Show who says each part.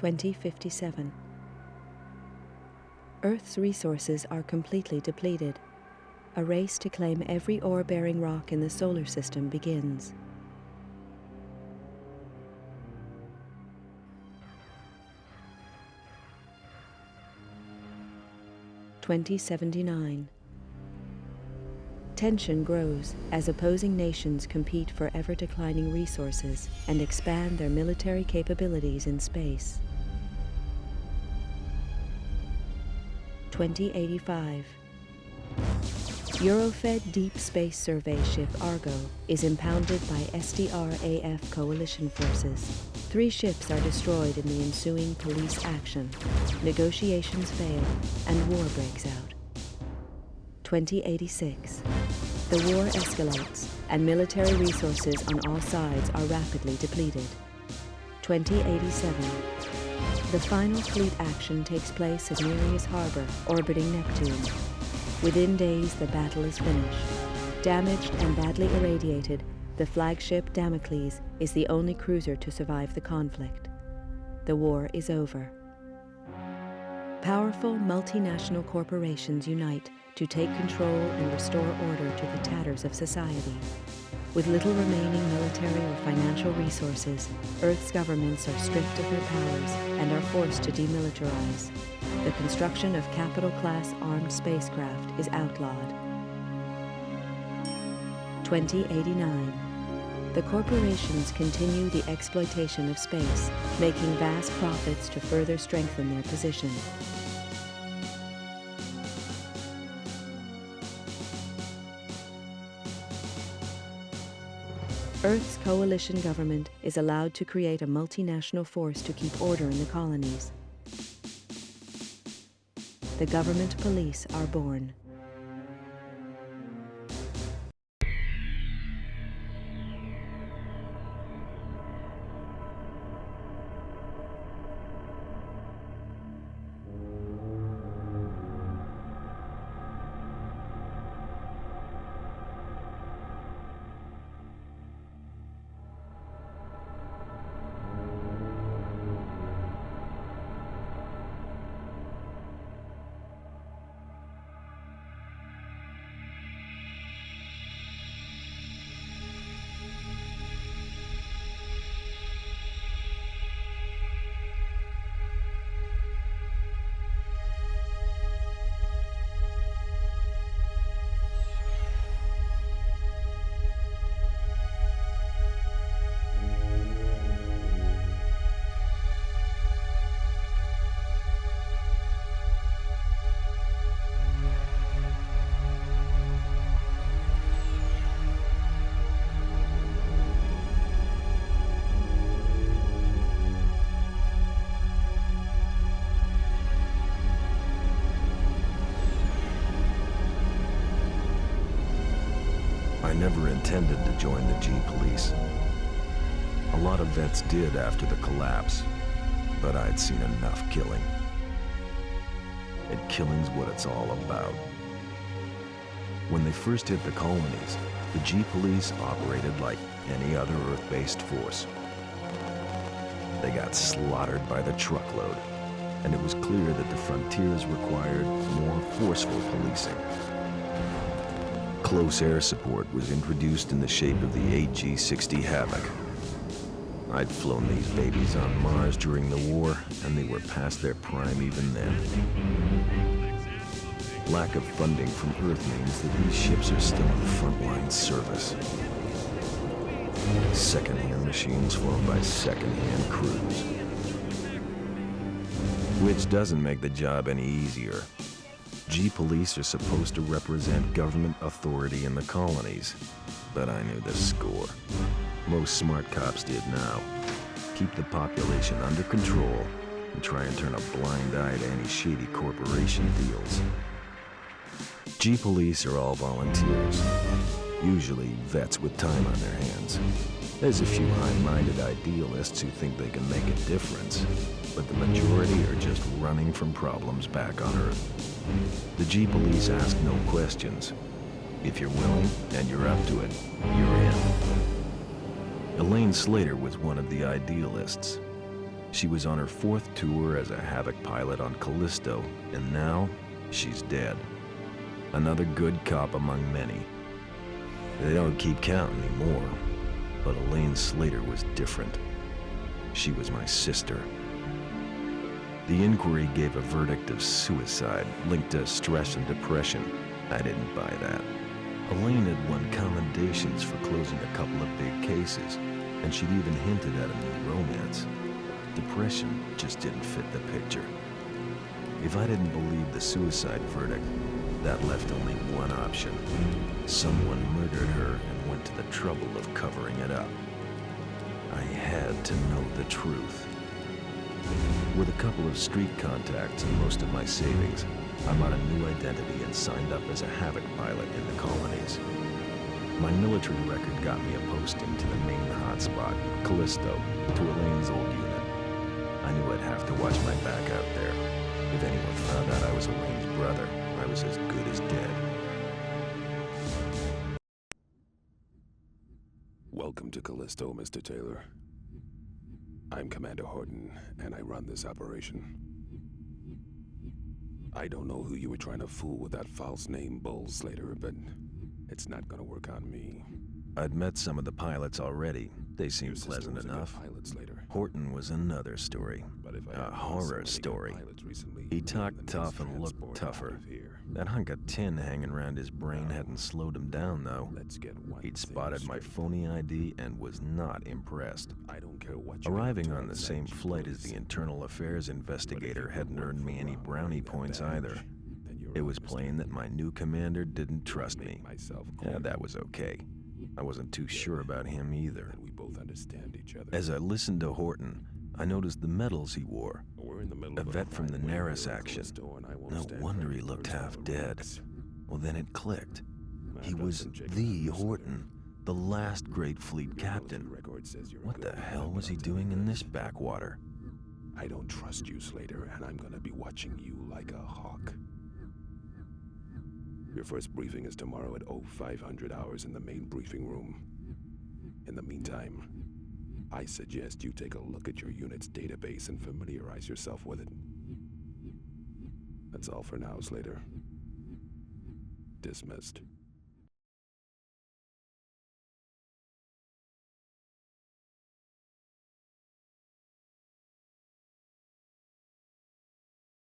Speaker 1: 2057. Earth's resources are completely depleted. A race to claim every ore-bearing rock in the solar system begins. (2079). Tension grows as opposing nations compete for ever-declining resources and expand their military capabilities in space. 2085. Eurofed Deep Space Survey ship Argo is impounded by SDR-AF coalition forces. 3 ships are destroyed in the ensuing police action. Negotiations fail and war breaks out. 2086. The war escalates and military resources on all sides are rapidly depleted. 2087. The final fleet action takes place at Nereus Harbor, orbiting Neptune. Within days, the battle is finished. Damaged and badly irradiated, the flagship Damocles is the only cruiser to survive the conflict. The war is over. Powerful multinational corporations unite to take control and restore order to the tatters of society. With little remaining military or financial resources, Earth's governments are stripped of their powers and are forced to demilitarize. The construction of capital-class armed spacecraft is outlawed. 2089. The corporations continue the exploitation of space, making vast profits to further strengthen their position. Earth's coalition government is allowed to create a multinational force to keep order in the colonies. The government police are born.
Speaker 2: I never intended to join the G-Police. A lot of vets did after the collapse, but I'd seen enough killing. And killing's what it's all about. When they first hit the colonies, the G-Police operated like any other Earth-based force. They got slaughtered by the truckload, and it was clear that the frontiers required more forceful policing. Close air support was introduced in the shape of the AG-60 Havoc. I'd flown these babies on Mars during the war, and they were past their prime even then. Lack of funding from Earth means that these ships are still in frontline service. Second-hand machines flown by second-hand crews. Which doesn't make the job any easier. G-Police are supposed to represent government authority in the colonies, but I knew the score. Most smart cops did now. Keep the population under control and try and turn a blind eye to any shady corporation deals. G-Police are all volunteers, usually vets with time on their hands. There's a few high-minded idealists who think they can make a difference, but the majority are just running from problems back on Earth. The G-Police ask no questions. If you're willing and you're up to it, you're in. Elaine Slater was one of the idealists. She was on her 4th tour as a Havoc pilot on Callisto, and now she's dead. Another good cop among many. They don't keep count anymore, but Elaine Slater was different. She was my sister. The inquiry gave a verdict of suicide linked to stress and depression. I didn't buy that. Elaine had won commendations for closing a couple of big cases, and she'd even hinted at a new romance. Depression just didn't fit the picture. If I didn't believe the suicide verdict, that left only one option. Someone murdered her and went to the trouble of covering it up. I had to know the truth. With a couple of street contacts and most of my savings, I bought a new identity and signed up as a Havoc pilot in the colonies. My military record got me a posting to the main hotspot, Callisto, to Elaine's old unit. I knew I'd have to watch my back out there. If anyone found out I was Elaine's brother, I was as good as dead.
Speaker 3: Welcome to Callisto, Mr. Taylor. I'm Commander Horton, and I run this operation. I don't know who you were trying to fool with that false name bull, Slater, but it's not gonna work on me.
Speaker 2: I'd met some of the pilots already. They seemed pleasant enough. Horton was another story. A horror story. He talked tough and looked tougher. That hunk of tin hanging around his brain hadn't slowed him down, though. He'd spotted my phony ID and was not impressed. Arriving on the same flight as the internal affairs investigator hadn't earned me any brownie points either. It was plain that my new commander didn't trust me. Yeah, that was okay. I wasn't too sure about him either. As I listened to Horton, I noticed the medals he wore. A vet from the Neris action. No wonder he looked half dead. Well, then it clicked. He was the Horton, the last great fleet captain. What the hell was he doing in this backwater?
Speaker 3: I don't trust you, Slater, and I'm gonna be watching you like a hawk. Your first briefing is tomorrow at 0500 hours in the main briefing room. In the meantime, I suggest you take a look at your unit's database and familiarize yourself with it. That's all for now, Slater. Dismissed.